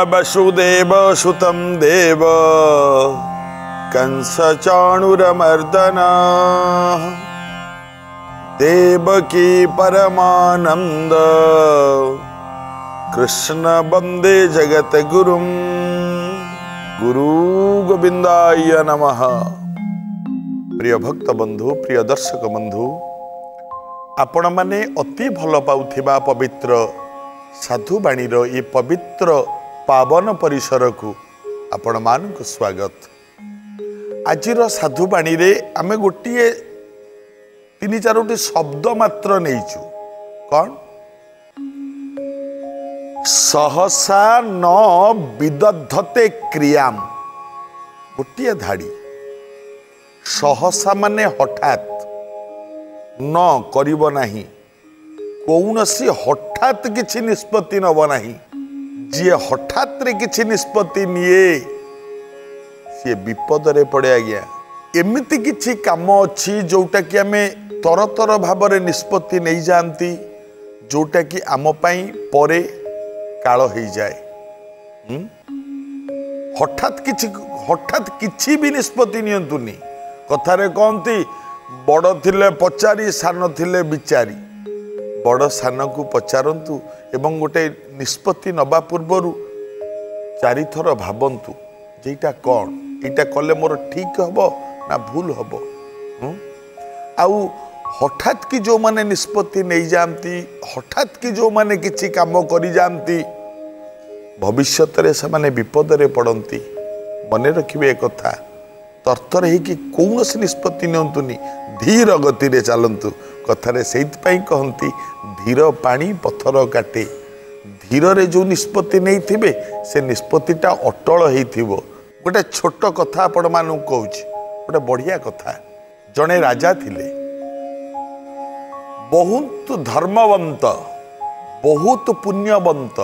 वसुदेव सुतं देव कंस चाणूरमर्दन देवकी परमानंद कृष्ण वंदे जगत गुरुम गुरु गोविंदाय नमः। प्रिय भक्त बंधु प्रिय दर्शक बंधु आपण माने अति भल पाउथिबा पवित्र साधुवाणीर ये पवित्र पावन परिसर को आपण मानक स्वागत। आजिर साधुवाणी रे आमे गोटे 3-4 शब्द मात्र नहींचु कौन सहसा न विदधते क्रियाम गोटे धाड़ी सहसा माने हठात न करिब नाही कौनसी हठात किछि निष्पत्ति नब नाही जी हठात रे किछि निष्पत्ति निये सी विपद रे पड़े आज्ञा। एमिति किछि काम अछि जोटा कि आमे तरतर भाव रे निष्पत्ति नहीं जानती जोटा कि आम पई परे काल हो जाए। हठात किछि भी निष्पत्ति नियंतुनी कथारे कहती बड़ थिले पचारी सान थिले विचारी बड़ सान को पचारंतु एवं गोटे निष्पत्ति नबा पूर्वर 4 थर भावंतु जेटा कौन एटा कले मोर ठीक हबो ना भूल हबो। आउ हठात कि जो माने निष्पत्ति नहीं जानती हठात कि जो माने किछि काम करी जानती भविष्यत रे से माने विपद रे पड़ंती। मने रखिबे एक कथा तरतर है कि कौन सी निष्पत्ति नियंतुनी धीर गति रे चलंतु कथारे सेइत पई कहंती धीर पानी पत्थर काटे। धीर रे जो निष्पत्ति नहीं थिबे से निष्पत्तिटा अटल हेइथिबो। गोटे छोट कथा आपण मानु कहूछि गोटे बढ़िया कथा। जने राजा थिले बहुत धर्मवंत बहुत पुण्यवंत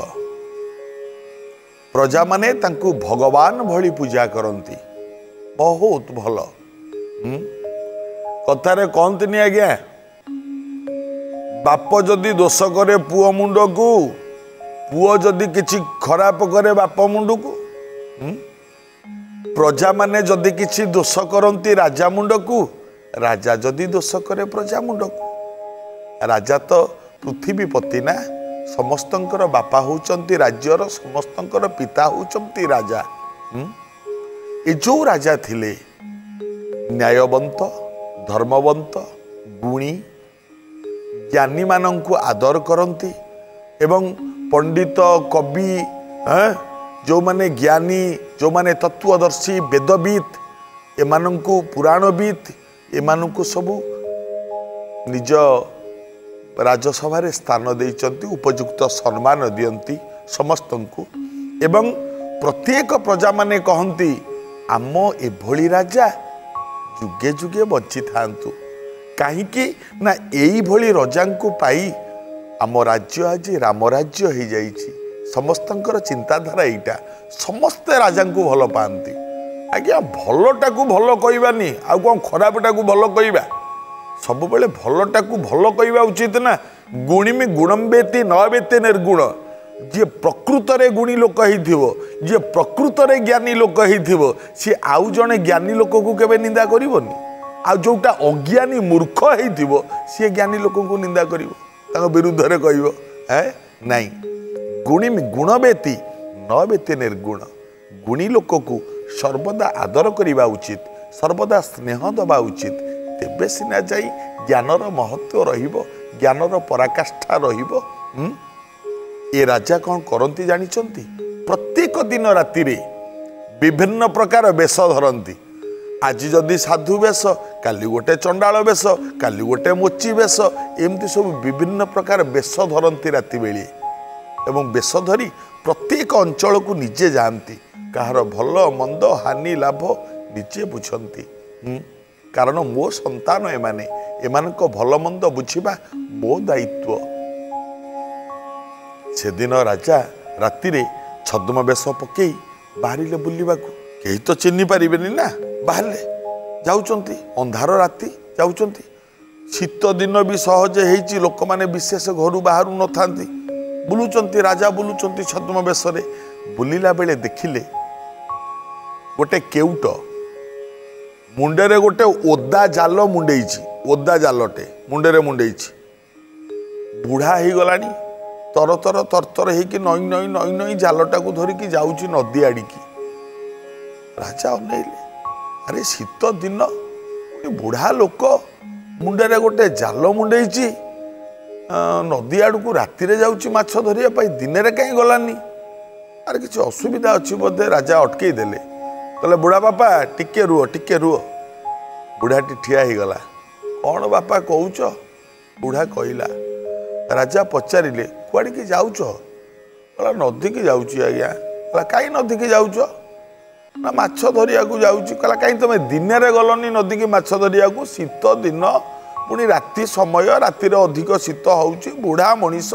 प्रजा माने तांकु भगवान भली पूजा करती बहुत भल। कथारे कहतनी आज्ञा बाप जदि दोष करे पुओ मुंड को पुओ जदि किछि खराब करे बाप मुंड को प्रजा माने जदि किछि दोष करती राजा मुंड को राजा जदि दोष करे प्रजा मुंड को। राजा तो पृथ्वीपति ना समस्तंकर बापा होचंती राज्यर समस्तंकर पिता होचंती राजा। ए जो राजा थिले न्यायवंत धर्मवंत गुणी ज्ञानी मानंकु आदर करंती एवं पंडित कवि जो माने ज्ञानी जो माने तत्वदर्शी वेदविद एमानंकु पुराणविद एमानंकु सबु निज राजसभा स्थान देइचंती उपयुक्त सम्मान दियंती समस्तंकु एवं प्रत्येक प्रजा माने कहंती आम एभली राजा जुगे जुगे बंची थांतु काहीकि ना एई भली रजांकु पाई आम राज्य आज राम राज्य हो जाइछि। समस्तंकर चिंताधारा एटा समस्ते राजांकु भल पांती। आज्ञा भलटा को भल कहबानी आ कोन खराबटा को भल कहबा सब बेले भलटा को भल कहबा उचित ना। गुणिमी गुणम वेति न वेति निर्गुण जी प्रकृत रे गुणी लोक हिथिबो जी प्रकृत रे ज्ञानी लोक हिथिबो सी आउ जने ज्ञानी लोक को केबे निंदा करिवोनी। आ जोटा अज्ञानी मूर्ख हिथिबो सी ज्ञानी लोक को निंदा करिवो ताको विरुद्ध रे कहबो है नहीं। गुणिमी गुण वेति न वेति निर्गुण गुणी लोक को सर्वदा आदर करिबा उचित सर्वदा स्नेह दबा उचित तेबे सिना जाई ज्ञानर महत्व रहिबो ज्ञानर पराकाष्ठा रहिबो। ए राजा कौन करती जानिचंती प्रत्येक दिन राति रे विभिन्न प्रकार वेश धरती। आज जदि साधु वेश काली गोटे चंडाल वेश काली गोटे मोची वेश एमती सब विभिन्न प्रकार वेश धरती राति बेली एवं वेश धरी प्रत्येक अंचल को निजे जानती कहार भल मंद हानि लाभ निजे बुझंती। कारण मो संतान एमाने एमानक भल मंद बुझिबा मो दायित्व। से दिन राजा राति रे छद्म बेश पकई बाहरिले बुलिबाकू केही तो चिन्हि पारिबेनी ना बाहरले जाउचंती अंधार राति जाउचंती शीत दिन भी सहज हेची लोक माने विशेष घर बाहर न थांती बुलुचंती राजा बुलुचंती छद्म बेशरे बुलिला बेले देखिले गोटे केउट मुंडे गोटे ओदा जाल मुंडे ओदा जालटे मुंडे मुंडे बुढ़ा हो गलानी तर तर तर तर हो नई नई नई नई जालटा को धरिकी जाऊँगी नदी आड़िकी राजा अनेले अरे शीत दिन बुढ़ा लोक मुंडे गोटे जाल मुंडे नदी आड़ को राति जाऊँगी माछ धरिया दिन में कहीं गलानी अरे किसी असुविधा अच्छी बोधे राजा अटकई देले कहले बुढ़ा बापा टिके रुह बुढ़ाटी ठिया ही गला कौन बापा कौच बुढ़ा कहला राजा पचारे कुआड़ की जाऊच कहला नदी की जाऊँगी आज्ञा कहला कहीं नदी की जाऊच ना माछ धरिया जाऊँगी कहला कहीं तुम दिन में गलनी नदी की माछ धरिया शीत दिन पुणी राति समय राति अधिक शीत होउची बुढ़ा मनीष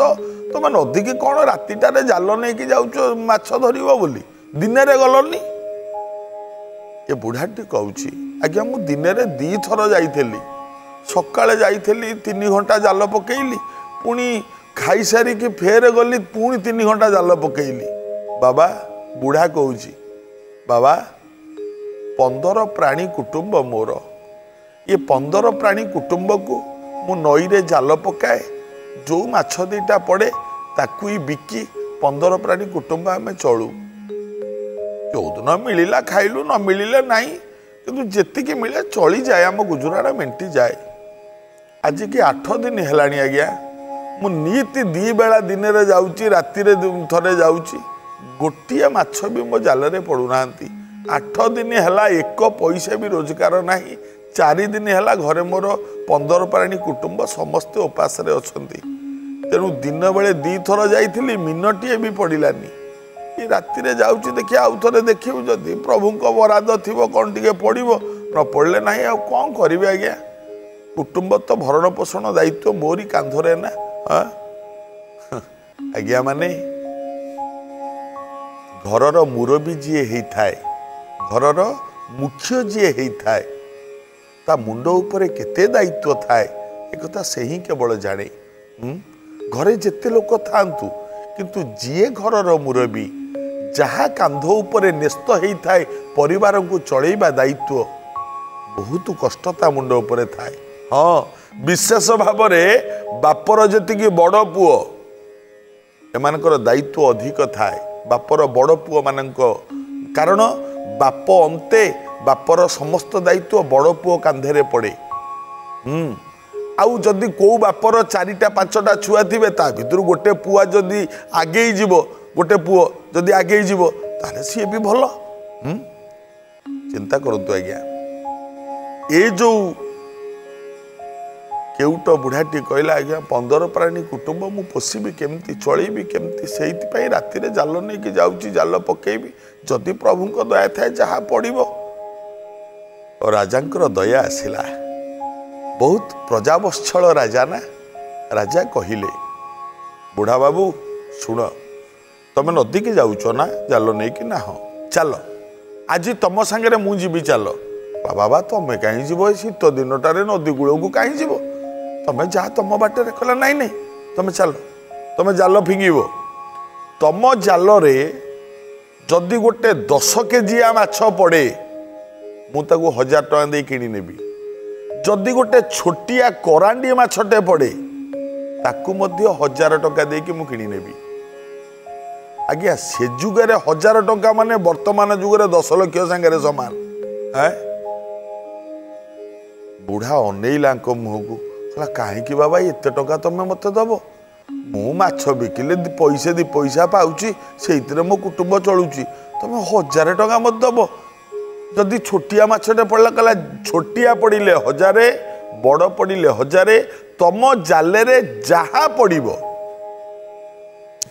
तुम नदी की कौन रातिटारे जाल नहीं जाऊच माछ धर बोली दिन में गलनी ये बुढ़ाटी कहूँ आज्ञा मु दिन में 2 थर जाइली सकाଳେ जाइली 3 घंटा जाल पकेली पुणी खाई सारिकी फेर गली पुणी 3 घंटा जाल पकेली बाबा बुढ़ा कहूँ बाबा 15 प्राणी कुटुंब मोर ये 15 प्राणी कुटुंब को मु नई रे जाल पकाए जो माछ 2टा पड़े ताकू ही बिकी 15 प्राणी कुटुंब आम चलू जो दिन मिलला खाइलु न मिलले नाई किंतु जेतिकी मिले चली जाए आम गुजराट मेंटी जाए आज की 8 दिन हेलानी आज्ञा मु नीति 2 बेला दिन रे जाउची राति रे थरे जाउची गोटिया माछ भी मो जाल रे पड़ुना 8 दिन हेला 1 पैसा भी रोजगार नाही 4 दिन हेला घरे मोर 15 प्राणी कुटुंब समस्ते उपास रे अछंती तेणु दिन बेले 2 थर जाइथिली मिनटिए भी पड़िलानी ये राति रे जाउची देखिए आउ थरे देखिबु जदि प्रभुंक बराद थिबो कोन टिके पड़िबो न पड़ले नाही आ कोन करिवे आज्ञा कुटुंब तो भरण पोषण दायित्व मोरी कांधरे ना आज्ञा माने घरर मुरबी जी हेई थाए घरर मुख्य जी हेई थाए ता मुंड उपरे केते दायित्व थाए एक कथा से ही केवल जाने घरे जेते लोक थांतु किंतु जीए घरर मुरबी जहा कांध उपरे न्यस्त हेई थाए परिवार को चलैबा दायित्व बहुत कष्टता मुंड उपरे थाए हाँ विशेष भाव में बापर जी बड़ पुओ एमानकर दायित्व अधिक थाए बापर बड़ पुओ मान कारण बाप अंते बापर समस्त दायित्व बड़ पुओ कांधे पड़े आउ जदि को बापर 4टा 5टा छुआ थे ता भर गोटे पुआ जदि आगे जीव गोटे पुओ जदि आगे जीव ताले सी भी भल चिंता करतु आज्ञा ए जो केउट बुढ़ाटी कहला आज्ञा 15 प्राणी कुटुंब मु पोषिबी केमती चलैबी केमती से राति रे जाल नहीं कि जाऊँगी जाल पकेबी जदि प्रभु दया थाए जहाँ पड़ो और राजांकर दया आसिला बहुत प्रजावत्सल राजा ना राजा कहले बुढ़ा बाबू शुण तुम नदी की जाऊच ना जाल नहीं कि ना हाँ चल आज तुम सांगे मुझी चल बाबा तुम कहीं जीव शीत दिनटार नदी कूल को कहीं जीव तुम जा तुम बाटर कहला नाई नहीं तुम चल तुम जाल फिंगब तुम जाल जदि गोटे 10 केजिया माछ पड़े मुझे 1000 टଙ୍କା दे किणी नेबी जदि गोटे छोटिया करांडी माछटे पड़े ताकू मध्य 1000 टଙ୍କା दे कि मु किणी नेबी आज्ञा से जुगे 1000 टଙ୍କା माने वर्तमान जुगे 10 लाख सांगे समान है बुढ़ा अनेला मुह को कहला कहीं बाबा एत टଙ୍କା तुम मत दब मु माछ बिकिले पैसे 2 पैसा पाउची से मो कुटुंब चलुची तुम 1000 टଙ୍କା मत दब जदि छोटिया माछटे पड़ला कहला छोटिया पड़िले 1000 बड़ पड़िले 1000 तुम जाले रे जहा पड़िबो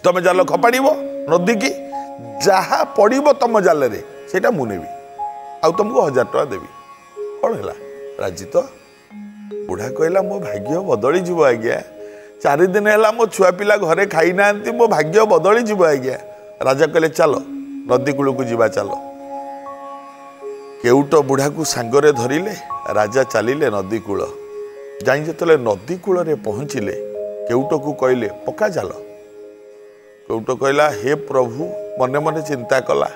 तुम जाल खपाड़िबो नदी की जहा पड़िबो तुम जाले रे सेटा मु नेबी आ तुमको 1000 टଙ୍କା देबी कौन है राजी तो बुढ़ा कहला मो भाग्य बदली जीव आज्ञा 4 दिन है मो छुआ पिला घरे खाई ना मो भाग्य बदली जीव आज्ञा राजा कहले चलो नदी कूल को जीवा चलो केउट बुढ़ा को सांगरे धरिले राजा चलिले नदी कूल जाई जेतले नदी कूल रे पहुँचिले केउट को कहले पका जाल केउट कहला हे प्रभु मने मने चिंता कला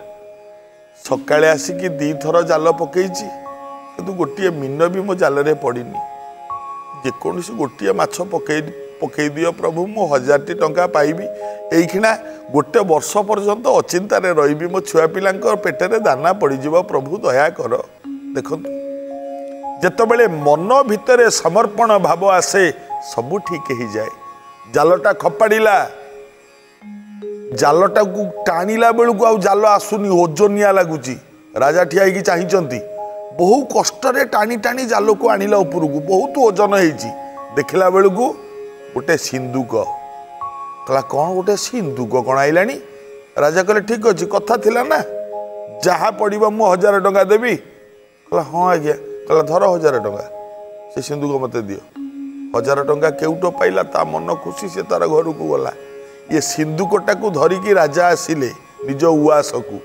सकाळे आसिकी 2 थर जाल पकईची किंतु गोटे मीन भी मो जाल पड़नी जेकोसी गोटे माछ पकई दियो प्रभु मु 1000टी टंका पाइबी एइखिना गोटे वर्ष पर्यंत अचिंतार रही मो छुआ पिला पेटरे दाना पड़ीज प्रभु दया कर। देखु जितेबले मन भितर समर्पण भाव आसे सबू ठीक हो जाए। जालटा खपाड़ा जालटा को टाणिला बेलू आ जाल आसुनी ओजनिया लगुच राजा ठिया चाहिए बहु कष्ट टाणी टाणी जाल को आणिला उपरकू बहुत ओजन हो देखला बेलू गोटे सिंदूक कहला कौन गोटे सिंदूक कौन आईला राजा कहले ठीक अच्छे कथा थिला ना जहाँ पड़ो मु 1000 टंका देवी कहला हाँ आज्ञा कहला धर 1000 टंका से सिंदूक मत दियो 1000 टंका केउटो पाइला ता मन खुशी से तार घर को गला ये सिंदूकटा को धरिकी राजा आसिले निज उआस को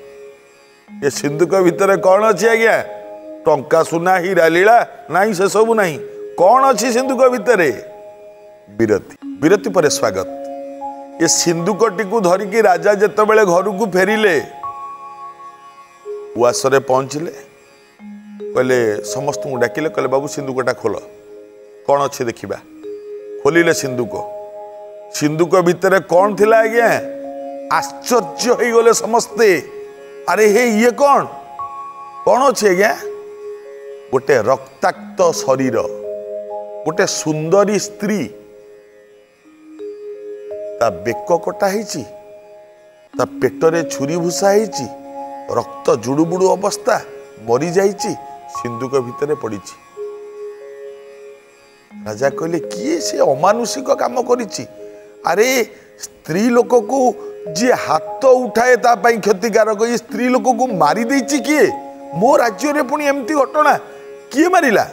ये सिंदूक भितर कौन अच्छी आज्ञा टंका सुना हीरा लीला नहीं से सब नहीं कौन अच्छी सिंदूक भितर विरति विरति पर स्वागत। ये सिंदूकटी को धरिकी राजा जेतेबेले घर को फेरिले उआसरे पहुँचले कहले समस्त डाकिले कहले बाबू सिंदूकटा खोल कौन अच्छे देखा खोलिले सिंदूक सिंदूक भितर कौन थिला आज्ञा आश्चर्य हो गले समस्ते अरे हे ये कौन अच्छे आज्ञा गोटे रक्ताक्त शरीर गोटे सुंदरी स्त्री ता बेक कटा है ता पेटरे छुरी भूसा है रक्त जुड़ुबुड़ू अवस्था मरी जाइए सिंदूक भितर पड़ी। राजा कहले किए से अमानुषिक काम करिछि अरे स्त्री लोक को जी हाथ उठाए तापाई क्षतिकारक ये स्त्री लोक को मारी देछि किए मो राज्य रे पुणी एमती घटना किए मारिला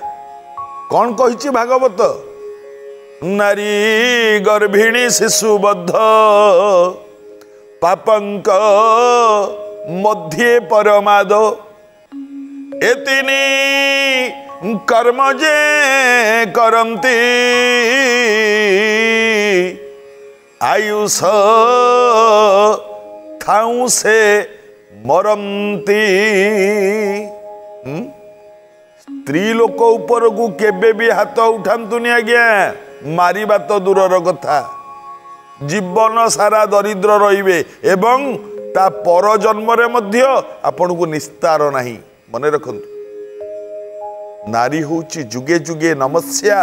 कौन कहिछि भागवत नारी गर्भिणी शिशुबद्ध पापंक मध्य परमाद एतिनी कर्म जे करंती आयुष थाऊ से मरंती। स्त्री लोक ऊपर को केबे भी हाथ उठातुनि आज्ञा मारिबा तो दूरर कथा जीवन सारा दरिद्र रहिबे एवं ता पर जन्म रे मध्य आपन को निस्तार नहीं मन रखंतु। नारी होची जुगे जुगे नमस्या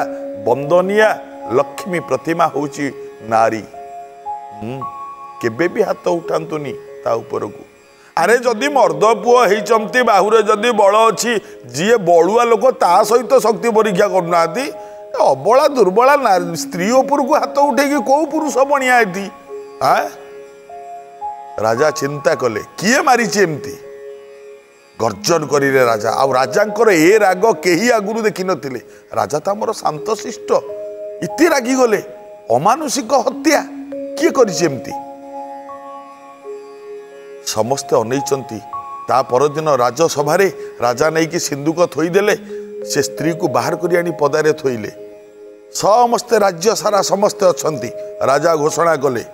वंदनिया लक्ष्मी प्रतिमा होची नारी केबे भी हाथ उठातुनि ता ऊपर को अरे जदि मर्द पुओ होती बाहुरे जदि बल अच्छी जी बड़ुआ लोक ता सहित शक्ति परीक्षा करना अबला दुर्बला स्त्री उपर को हाथ उठे कौ पुरुष बनिया राजा चिंता कले किए मारी एमती गर्जन करिले राजा आ राजांकर ए राग केही आगुरु देखि नथिले राजा तो आमर शांत शिष्ट इति रागी गले अमानुषिक हत्या किए करिछि एमती समस्ते अनैचंती ता परदिन राजसभा राजा नहीं कि सिंदूक थोईदेले से स्त्री को बाहर करी आनी पदारे थोईले समस्ते राज्य सारा समस्ते अछंती राजा घोषणा कले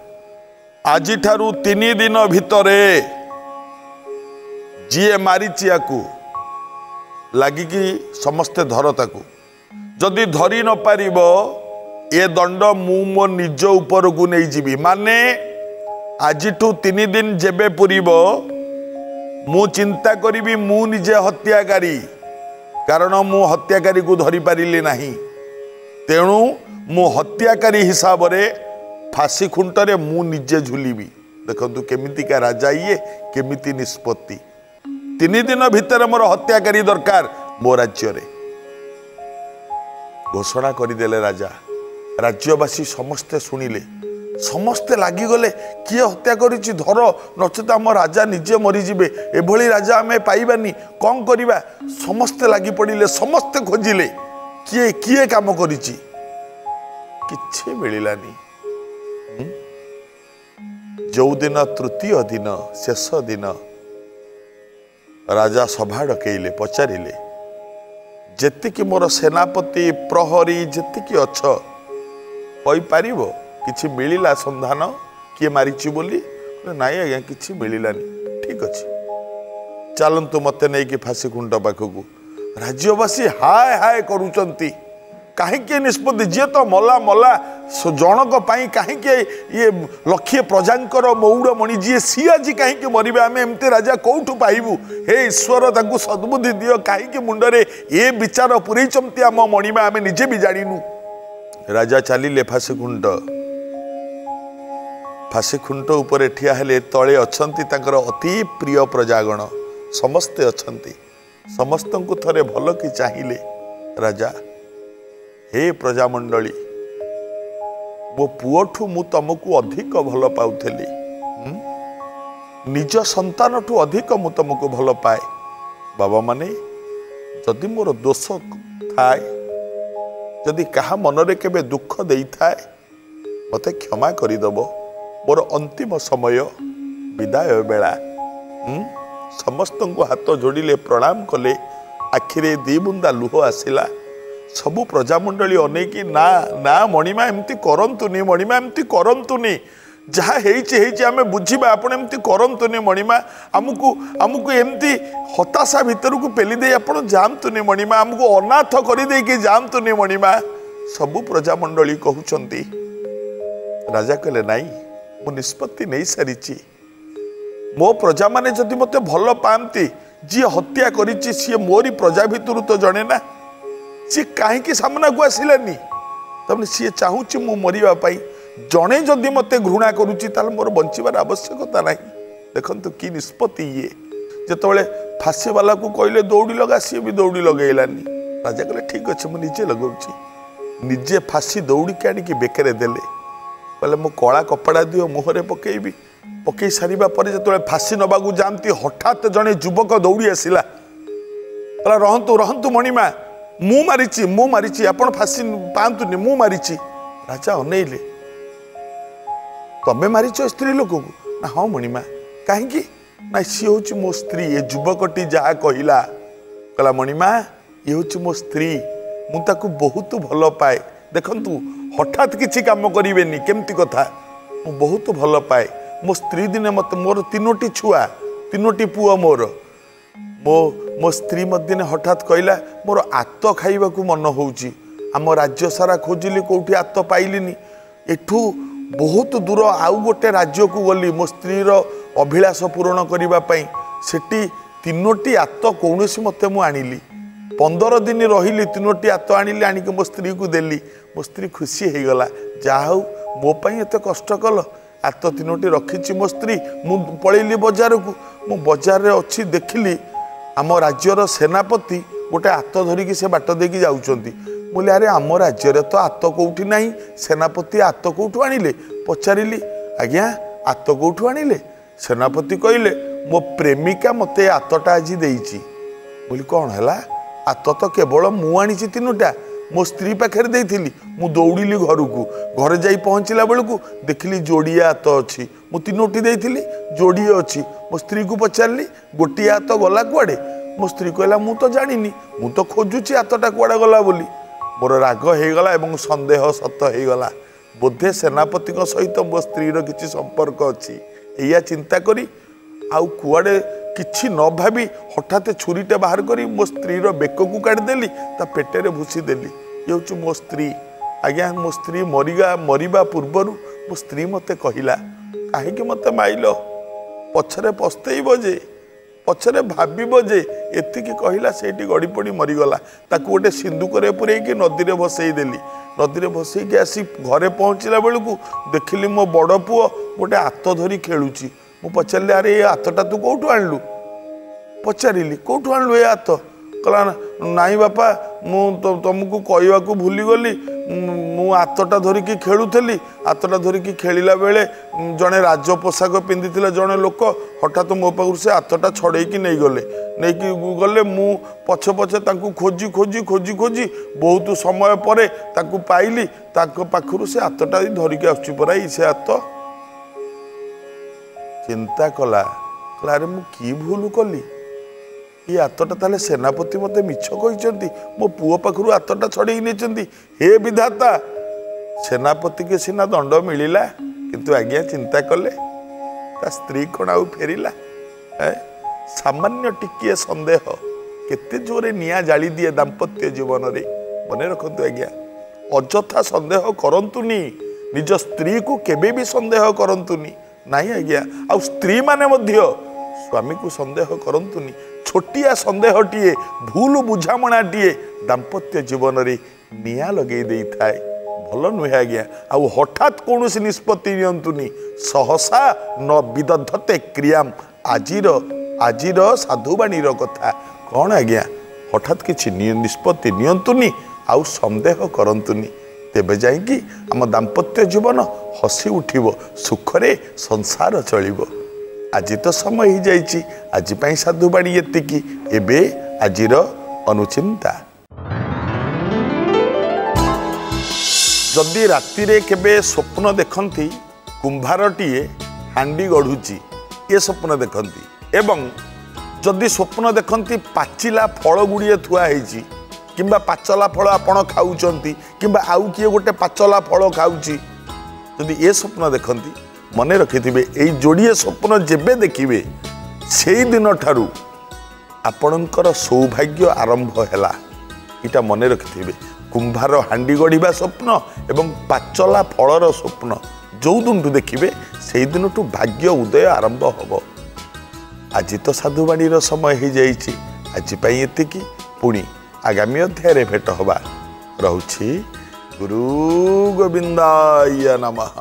आजि ठारू 3 दिन भितरे जीए मारिछि याकू लागिकी समस्ते धरताकू जदि धरी न पारिबो ए दंड मु मो निज ऊपर को नहीं जीवी माने आजिठू 3 दिन जेबे पुरीबो मु चिंता करी मु निजे हत्याकारी कारण मु हत्याकारी को धरी पारिली नहीं तेणु मु हत्याकारी हिसाब रे फांसी खुंटरे मु निजे झुलिबी। देखंतु केमितिका राजा ये केमिति निष्पत्ति 3 दिन भितर मोर हत्याकारी दरकार मो राज्य रे घोषणा करदेले राजा राज्यवासी समस्ते शुणिले समस्ते लागिगले किए हत्या करिछि धर नचेत आम राजा निजे मरीजिबे एभली राजा आमे पाइबानी कौन करिबा समस्ते लागी पड़िले समस्ते खोजिले किए किए काम करिछि किछि मिलिलानी। जो दिन तृतीय दिन शेष दिन राजा सभा डकैले पचारिले जेतिकी मोर सेनापति प्रहरी जेतिकी अछ कहि पारिबो किछि मिलिला संधान किए मारिछि बोली नाई आज्ञा किसी मिलानी ठीक अच्छे चलतु मत नहीं फाँसी खुंट पाखक राज्यवासी हाय हाय करुँच कहीं निष्पत्ति जी तो मला मला जनक कहीं ये लक्षे प्रजांकर मौड़मणि जी सी आज कहीं मरबे आम एमती राजा कौटू पाइबू हे ईश्वर ताकू सद्बुद्धि दियो कहीं मुंडरे ये विचार पुरैचंती आम मणिमा आम निजे भी जानिनु राजा चलिले फाँसी खुंट उपर ठिया हेले तले अछंती तांकर अति प्रिय प्रजागण समस्ते अछंती समस्त को थरे भल कि चाहिए राजा हे प्रजामंडली मो पुओठू मु तुमको अधिक भल पाउथली निज संतान ठू अधिक मु तुमको भल पाए बाबा माने जदि मोर दोष थाए जदि कहा मनरे केबे दुख देई थाए मते क्षमा करिदब मोर अंतिम समय विदाय बेला समस्त को हाथ जोड़िले प्रणाम कले आखिरे दी बुंदा लुह आसिला सबु प्रजामंडली अनेकी ना ना मणिमा एमती करंतुनी मणिमा एमती करंतुनी जहाँ हेइचे आमे बुझिबा आपण एमती करंतुनी मणिमा आमको आमको एमती हताशा भितर को पेली दे आपण जामतुनी मणिमा आमको अनाथ करि दे कि जामतुनी मणिमा सबु प्रजामंडली कहउचंती राजा कहले नाई मु निष्पत्ति नहीं सारिची मो प्रजा माने जदि मते भल पामती जी हत्या करिची सी मोरी प्रजा भितर तो जणे ना सी कहीं सामना को आसिलानी तब सी चाहूँ मु मरवा जड़े जदि मत घृणा करुच्ची मोर बंचार आवश्यकता ना देखु कि निष्पत्ति ये जिते फाँसी वाला को कहले दौड़ी लगा सी भी दौड़ी लगेलानी राजा कहले ठीक अच्छे मुझे निजे लगाऊँ निजे फाँसी दौड़ी के आनिक बेकरे देले कहले मो कला कपड़ा दियो मुहरे पकेबी पकई सारा पर जो फाँसी नवाक जाती हठात जड़े युवक दौड़ी आसला कहला रहतु रहतु मणिमा मु मारिची आपण फाँसी पातुनि मु मारिची राजा अनेइले तमे मारिच स्त्री लोक को ना हाँ मणिमा कहीं ना सी हूँ मो स्त्री ये युवकटी जहाँ कहला कहला मणिमा ये हूँ मो स्त्री मुझे बहुत भल पाए देखंतु हठात किसी काम करेनि केमती कथा मु बहुत भल पाए मो स्त्री दिने मत मोर तीनोटी छुआ तीनोटी पुआ मोर मो मो स्त्री मदिने हठात कहला मोर आत खाइबा को मन होउची आम राज्य सारा खोजिली कोठी आत पाइलिनी एठू बहुत दूर आउ गोटे राज्य को गली मो स्त्री रो अभिलाष पूरण करिबा पई सेठी तीनोटी आत कौनसी मते मु आनिली 15 दिन रहिली तीनोटी आत आनिली आनिक मो स्त्री को देली मो स्त्री खुशी हो गला जा हौ मो पई एते कष्ट कल आत तीनोटी रखिची मो स्त्री मु पळैली बाजार को मु बाजार रे अछि देखिली आम राज्यर सेनापति गोटे आत धरिकी से बाट देकी जाउचंती बोले अरे आम राज्य तो आत कौटी ना सेनापति आत कौटू आनिले पचारिली आज्ञा आत कौटू आनिले सेनापति कहले मो प्रेमिका मते आतटा आज देइची बोली कौन है आत तो केवल मु आनी तीनोटा मो स्त्री पाखे देइथिली मु दौड़िली घर को घरे जाई पहुँचला बेलू देखिली जोड़िया आत अच्छी मु तीनोटी देइथिली जोड़िए अच्छी मो स्त्री को पचारि गोटे आत गला कुआड़े मो स्त्री कहला मु तो जानी मु तो खोजुची आतटा कुआड़े गला बोली मोर राग होगला एवं सन्देह सत होगला बोधे सेनापति सहित मो स्त्री किसी संपर्क अच्छी या चिंता करी आउ कुआड़े किछि न भावी हठात छुरीटे बाहर करी मो स्त्री बेक को काटिदेली ता पेटेरे भूसी देली ये हूँ मो स्त्री आज्ञा मो स्त्री मरिबा पूर्वर मो स्त्री मते कहला कहीं मते माइल पछरे पस्तेइब जे पछरे भाविब जे एतिकी कहला सेठी गड़ी पड़ी मरीगला ताकू गोटे सिंदूक पुरैकी नदी में भसई देली नदी में भसईकी आसी घरे पहुँचला बेलू देखिली मो बड़ पुओ गोटे आत धरी खेलुची मु पचारे अरे ये आतटा तू कौटू आणलु पचारिली कौटू आणलु ये आत कहला नाई बापा मु तुमको कहवाकू भूलीगली मु आतटा धरिकी खेलुली आतटा धरिकी खेलिला बेले जड़े राज पोशाक पिंधि जड़े लोक हठात मो पाखु से आतटा छड़ेकी नहीं गले मु पछे पछे तांकू खोजी खोजी खोजी खोजी बहुत समय पर तांकू पाइली तांको पाखु से आतटा धरिकी आसुची पराई से आत चिंता कला अरे मु की भूल कली ये आतटा ताले सेनापति मते मिछ कहिसंती मो पुओ पाखरु आतटा छड़ेई नेचंती हे विधाता सेनापति के सिना दंड मिलिला किंतु आज्ञा चिंता कले ता स्त्री कौन आउ फेरिला सामान्य टिकिए संदेह केते जोरे निया जाली दिए दाम्पत्य जीवन रे मने रखंतु आज्ञा अजथा संदेह करंतुनी निज स्त्री को केबे भी संदेह करंतुनी नहीं आज्ञा आ स्त्री माने मध्य स्वामी को संदेह करंतुनी छोटिया संदेहटीए भूल बुझामणाटीए दाम्पत्य जीवन रे निया लगे दे थाए भल नुहे आज्ञा आउ हठात कौन निष्पत्ति नियंतुनी सहसा न विदधते क्रियाम आजिर साधुवाणीर कथा कौन आज्ञा हठात किसी निष्पत्ति नियंतुनी आउ संदेह करंतुनी तेबे जाइकी आम दाम्पत्य जीवन हसी उठिबो सुखरे संसार चलिबो आज तो समय ही जाइछि आज पई साधुवाणी एतिकी एबे आजिर अनुचिंता जदि राति रे केबे स्वप्न देखंती कुंभारटीए हांडी गढ़ुची ये स्वप्न देखंती एवं जदि स्वप्न देखंती पाचिला फल गुड़िए थुआ ହେଇଛି किंबा पाचला फल आपण खाउचंती किंबा आउ किए गोटे पाचला फल खाउची जदि ये स्वप्न देखंती मने रखिथिबे एई जोड़िए स्वप्न जेबे देखिबे सेई दिन ठारू आपणकर सौभाग्य आरंभ हैला इटा मने रखिथिबे कुंभार हांडी गढ़िबा स्वप्न एवं पाचला फलर स्वप्न जो दिन देखिबे सेई दिनटू भाग्य उदय आरंभ हब आज तो साधुवाणीर समय हो जाइछि आज पई एतिकी पुणी आगामी अध्याय भेट हवा रहुछि गुरु गोविंदाय नमः।